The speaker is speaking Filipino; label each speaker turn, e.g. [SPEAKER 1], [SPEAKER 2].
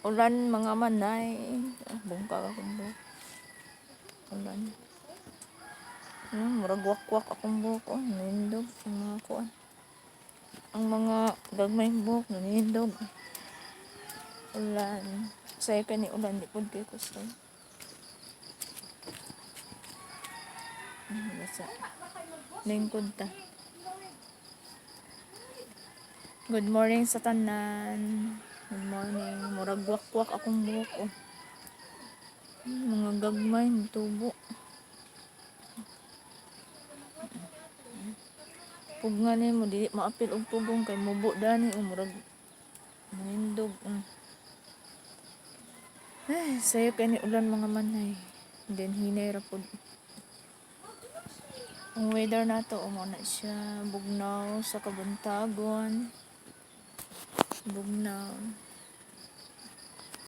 [SPEAKER 1] Ulan mga manay. Bungka akong buhok. Ulan. Murag wakwak akong buhok. Nanindog. Ang mga kuan. Ang mga gagmay buhok. Nanindog. Ulan. Saya ka ni ulan. Di po kayo gusto. Basa. Lingkod ta. Good morning sa tanan. Good morning. Murag wakwak akong buhok. Mga gagmay. Tubo. Pugnga ni mo. Di maapil og pugong. Kay mubo dani. Murag nanindog. Sayo ka ni ulan mga manay. Then hinay rapod. Ang weather na to, na siya, bugnaw sa kabuntagon. Bugnaw.